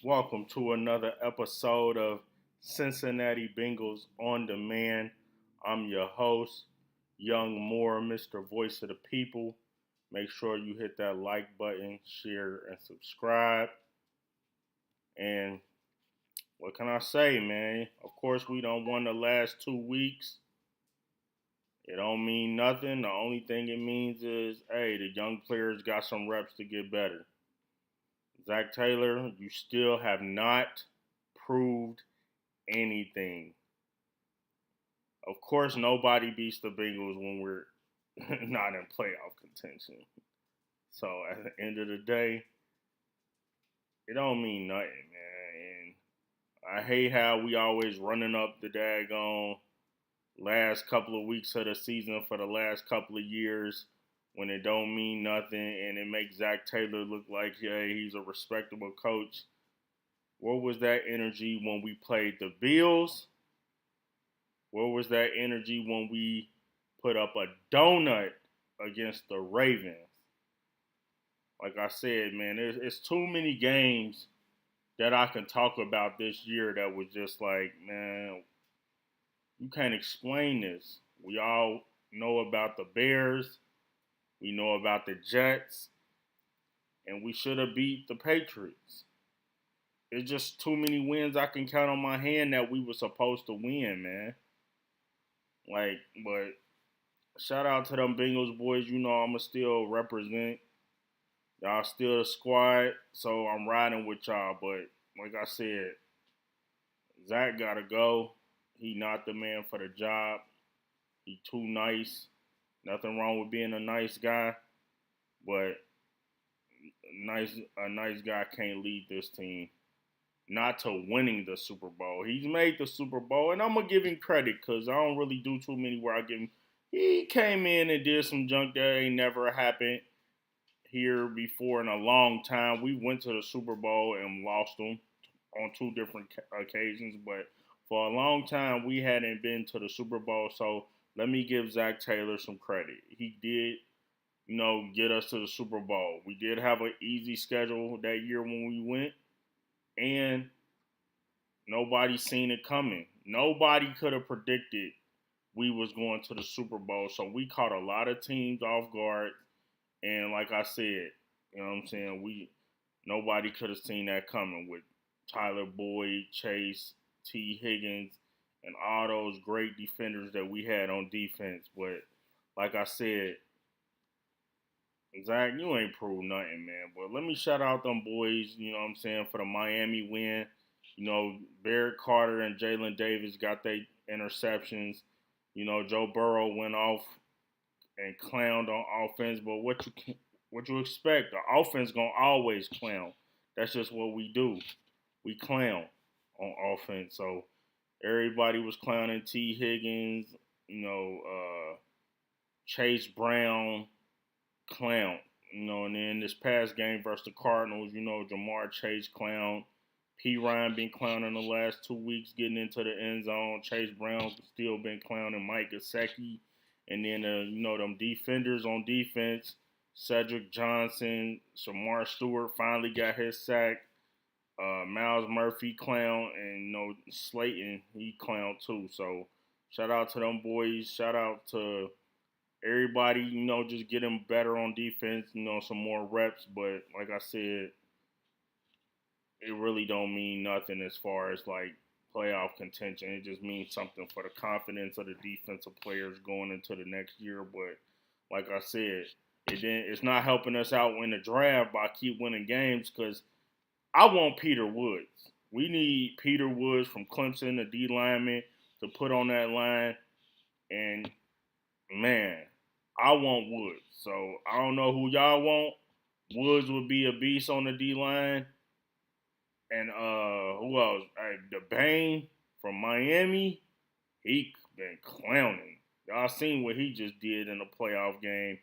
Welcome to another episode of Cincinnati Bengals on Demand. I'm your host, Young Moore, Mr. Voice of the People. Make sure you hit that like button, share, and subscribe. And what can I say, man? Of course, we don't won the last 2 weeks. It don't mean nothing. The only thing it means is, hey, the young players got some reps to get better. Zach Taylor, you still have not proved anything. Of course, nobody beats the Bengals when we're not in playoff contention. So at the end of the day, it don't mean nothing, man. And I hate how we always running up the daggone last couple of weeks of the season for the last couple of years when it don't mean nothing and it makes Zach Taylor look like, yeah, he's a respectable coach. Where was that energy when we played the Bills? Where was that energy when we put up a donut against the Ravens? Like I said, man, it's too many games that I can talk about this year that was just like, man, you can't explain this. We all know about the Bears, we know about the Jets, and we should have beat the Patriots. It's just too many wins I can count on my hand that we were supposed to win, man. But shout out to them Bengals boys. You know I'ma still represent. Y'all still the squad, so I'm riding with y'all. But like I said, Zach gotta go. He not the man for the job. He too nice. Nothing wrong with being a nice guy, but a nice guy can't lead this team. Not to winning the Super Bowl. He's made the Super Bowl, and I'm gonna give him credit because I don't really do too many where I give him. He came in and did some junk that ain't never happened here before in a long time. We went to the Super Bowl and lost them on two different occasions, but for a long time we hadn't been to the Super Bowl. So let me give Zach Taylor some credit. He did, get us to the Super Bowl. We did have an easy schedule that year when we went, and nobody seen it coming. Nobody could have predicted we was going to the Super Bowl. So we caught a lot of teams off guard. And like I said, you know what I'm saying? Nobody could have seen that coming with Tyler Boyd, Chase, T. Higgins, and all those great defenders that we had on defense. But like I said, Zach, you ain't proved nothing, man. But let me shout out them boys, you know what I'm saying, for the Miami win. Barrett Carter and Jalen Davis got their interceptions. Joe Burrow went off and clowned on offense, but what you expect? The offense gonna always clown. That's just what we do. We clown on offense. So everybody was clowning T. Higgins, Chase Brown, clown. And then this past game versus the Cardinals, Jamar Chase clown. P. Ryan been clowning the last 2 weeks, getting into the end zone. Chase Brown still been clowning Mike Gesicki. And then, them defenders on defense, Cedric Johnson, Shamar Stewart finally got his sack. Miles Murphy clown, and Slayton, he clown too. So shout out to them boys. Shout out to everybody, just getting better on defense, some more reps. But like I said, it really don't mean nothing as far as like playoff contention. It just means something for the confidence of the defensive players going into the next year. But like I said, it's not helping us out in the draft by keep winning games because I want Peter Woods. We need Peter Woods from Clemson, the D lineman, to put on that line. And man, I want Woods. So I don't know who y'all want. Woods would be a beast on the D line. And who else? The Bane from Miami, he been clowning. Y'all seen what he just did in the playoff game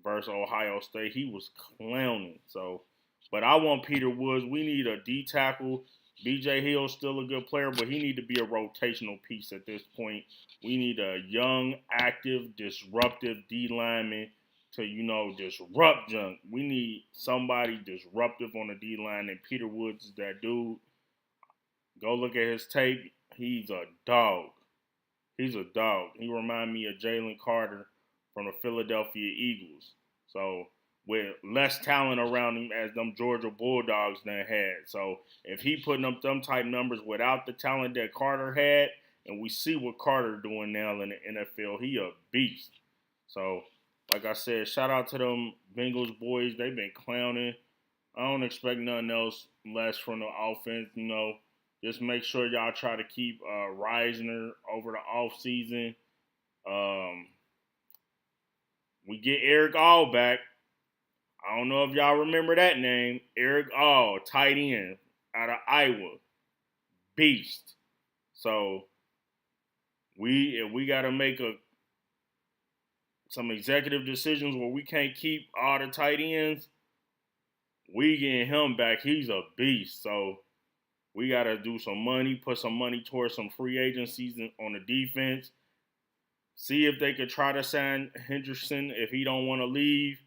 versus Ohio State. He was clowning. So, but I want Peter Woods. We need a D tackle. BJ Hill's still a good player, but he need to be a rotational piece at this point. We need a young, active, disruptive D lineman to, disrupt junk. We need somebody disruptive on the D line, and Peter Woods is that dude. Go look at his tape. He's a dog. He's a dog. He remind me of Jalen Carter from the Philadelphia Eagles. So with less talent around him as them Georgia Bulldogs done had. So if he putting up them type numbers without the talent that Carter had, and we see what Carter doing now in the NFL, he a beast. So like I said, shout out to them Bengals boys. They've been clowning. I don't expect nothing else less from the offense. Just make sure y'all try to keep Reisner over the off season. We get Eric All back. I don't know if y'all remember that name. Eric All, tight end out of Iowa. Beast. So we gotta make some executive decisions where we can't keep all the tight ends. We getting him back. He's a beast. So we got to do some money, put some money towards some free agencies on the defense. See if they could try to sign Henderson if he don't want to leave.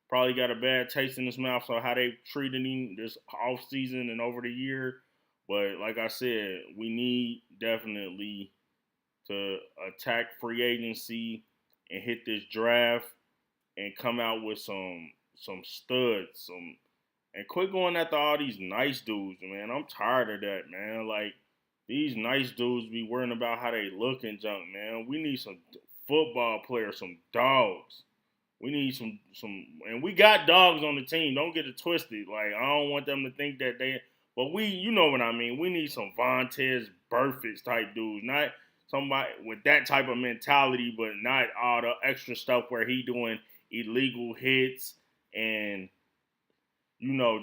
Probably got a bad taste in his mouth, so how they treated him this offseason and over the year. But like I said, we need definitely to attack free agency and hit this draft and come out with some studs, and quit going after all these nice dudes, man. I'm tired of that, man. Like, these nice dudes be worrying about how they look and junk, man. We need some football players, some dogs. We need some, and we got dogs on the team. Don't get it twisted. Like, I don't want them to think that but you know what I mean. We need some Vontaze Burficts type dudes, not somebody with that type of mentality, but not all the extra stuff where he doing illegal hits and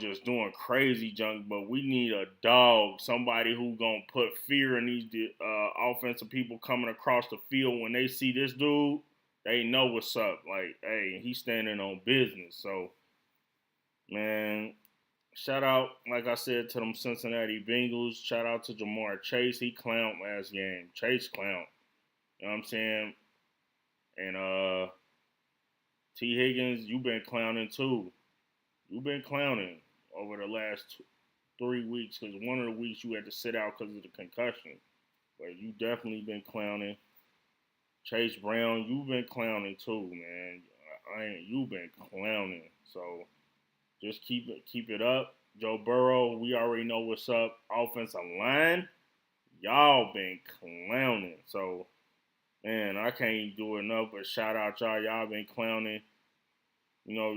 just doing crazy junk. But we need a dog, somebody who gonna put fear in these offensive people coming across the field. When they see this dude, they know what's up. Like, hey, he's standing on business. So, man, shout out, like I said, to them Cincinnati Bengals. Shout out to Jamar Chase. He clowned last game. Chase clowned. You know what I'm saying? And T. Higgins, you been clowning too. You've been clowning over the last 3 weeks because one of the weeks you had to sit out because of the concussion. But you definitely been clowning. Chase Brown, you've been clowning too, man. You've been clowning. So just keep it up. Joe Burrow, we already know what's up. Offensive line, y'all been clowning. So, man, I can't do enough but shout out y'all. Y'all been clowning.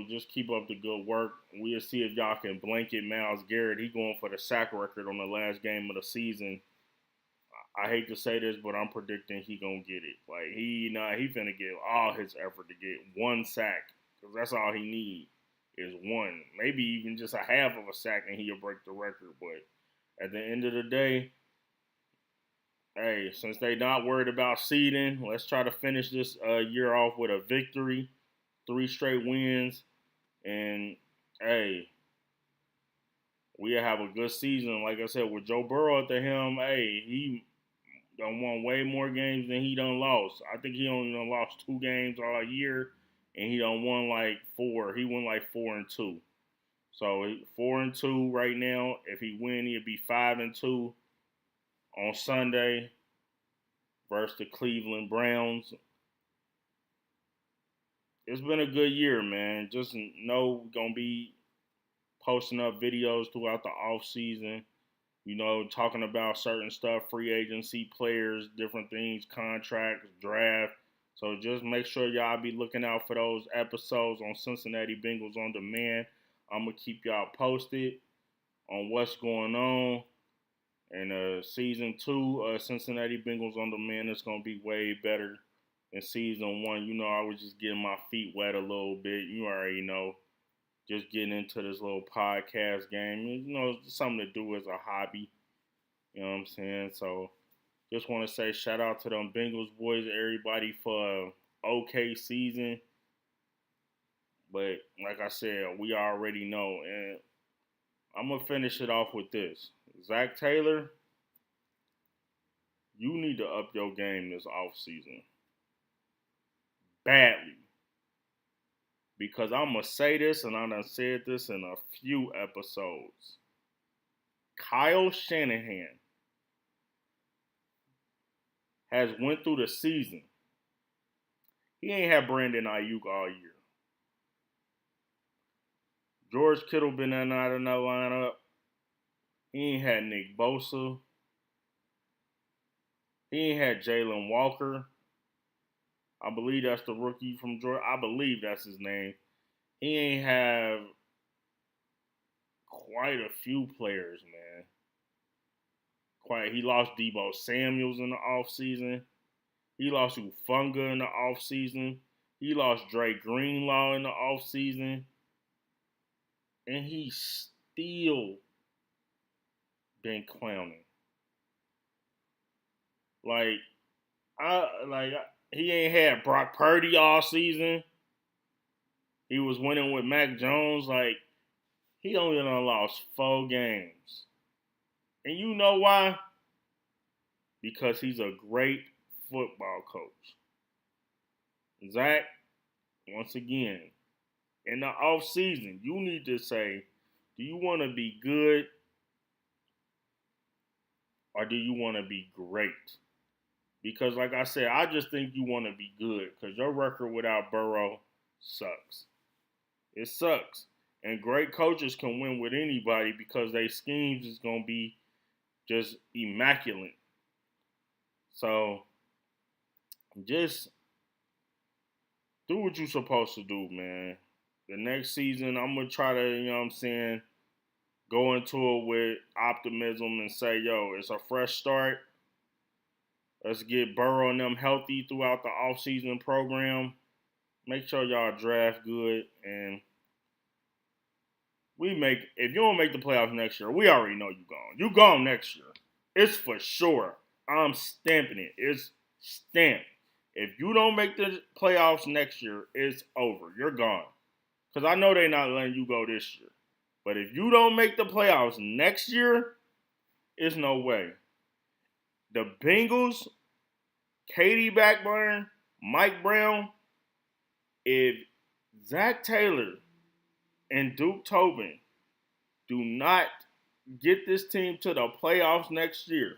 Just keep up the good work. We'll see if y'all can blanket Myles Garrett. He going for the sack record on the last game of the season. I hate to say this, but I'm predicting he gonna get it. Like, he finna give all his effort to get one sack, because that's all he need is one. Maybe even just a half of a sack and he'll break the record. But at the end of the day, hey, since they not worried about seeding, let's try to finish this year off with a victory. 3 straight wins, and hey, we'll have a good season. Like I said, with Joe Burrow at the helm, hey, he done won way more games than he done lost. I think he only done lost 2 games all year, and he done won like 4. He won like 4-2. So 4-2 right now. If he win, he'll be 5-2 on Sunday versus the Cleveland Browns. It's been a good year, man. Just know we're going to be posting up videos throughout the off season, talking about certain stuff, free agency, players, different things, contracts, draft. So just make sure y'all be looking out for those episodes on Cincinnati Bengals On Demand. I'm going to keep y'all posted on what's going on. And season 2, Cincinnati Bengals On Demand is going to be way better. In season 1, I was just getting my feet wet a little bit. You already know. Just getting into this little podcast game. It's something to do as a hobby. You know what I'm saying? So, just want to say shout out to them Bengals boys, everybody for an okay season. But, like I said, we already know. And I'm going to finish it off with this. Zach Taylor, you need to up your game this offseason. Badly. because I'm going to say this, and I done said this in a few episodes. Kyle Shanahan has went through the season. He ain't had Brandon Ayuk all year. George Kittle been in and out of that lineup. He ain't had Nick Bosa. He ain't had Jalen Walker. I believe that's the rookie from Georgia. I believe that's his name. He ain't have quite a few players, man. He lost Debo Samuels in the offseason. He lost Ufunga in the offseason. He lost Dre Greenlaw in the offseason. And he's still been clowning. He ain't had Brock Purdy all season. He was winning with Mac Jones. He only done lost 4 games. And you know why? Because he's a great football coach. Zach, once again, in the offseason, you need to say, do you want to be good or do you want to be great? Because, like I said, I just think you want to be good because your record without Burrow sucks. It sucks. And great coaches can win with anybody because their schemes is going to be just immaculate. So, just do what you're supposed to do, man. The next season, I'm going to try to, go into it with optimism and say, it's a fresh start. Let's get Burrow and them healthy throughout the offseason program. Make sure y'all draft good. And if you don't make the playoffs next year, we already know you gone. You gone next year. It's for sure. I'm stamping it. It's stamped. If you don't make the playoffs next year, it's over. You're gone. Because I know they're not letting you go this year. But if you don't make the playoffs next year, it's no way. The Bengals, Katie Blackburn, Mike Brown, if Zach Taylor and Duke Tobin do not get this team to the playoffs next year,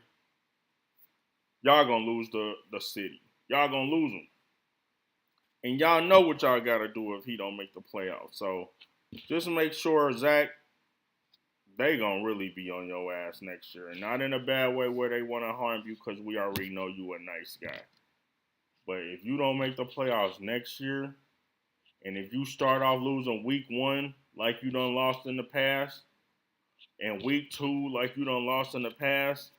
y'all going to lose the city. Y'all going to lose them. And y'all know what y'all got to do if he don't make the playoffs. So just make sure, Zach, they going to really be on your ass next year. And not in a bad way where they want to harm you because we already know you a nice guy. But if you don't make the playoffs next year, and if you start off losing week 1 like you done lost in the past, and week 2 like you done lost in the past,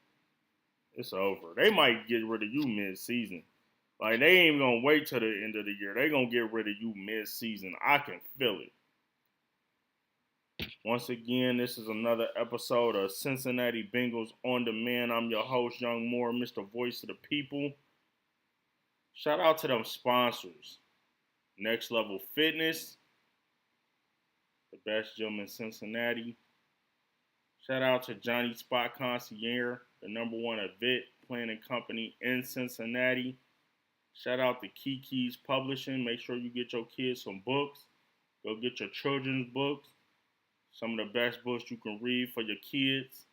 it's over. They might get rid of you mid-season. They ain't even going to wait till the end of the year. They going to get rid of you mid-season. I can feel it. Once again, this is another episode of Cincinnati Bengals On Demand. I'm your host, Young Moore, Mr. Voice of the People. Shout out to them sponsors. Next Level Fitness, the best gym in Cincinnati. Shout out to Johnny Spot Concierge, the #1 event planning company in Cincinnati. Shout out to Kiki's Publishing. Make sure you get your kids some books. Go get your children's books. Some of the best books you can read for your kids.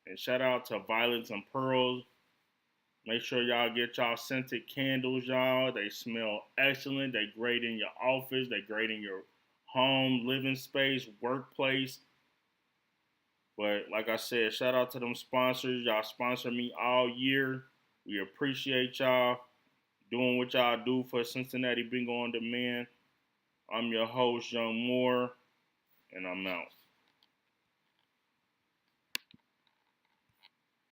And shout out to Violets and Pearls. Make sure y'all get y'all scented candles, y'all. They smell excellent. They great in your office. They great in your home, living space, workplace. But like I said, shout out to them sponsors. Y'all sponsor me all year. We appreciate y'all doing what y'all do for Cincinnati Bingo On Demand. I'm your host, Young Moore, and I'm out.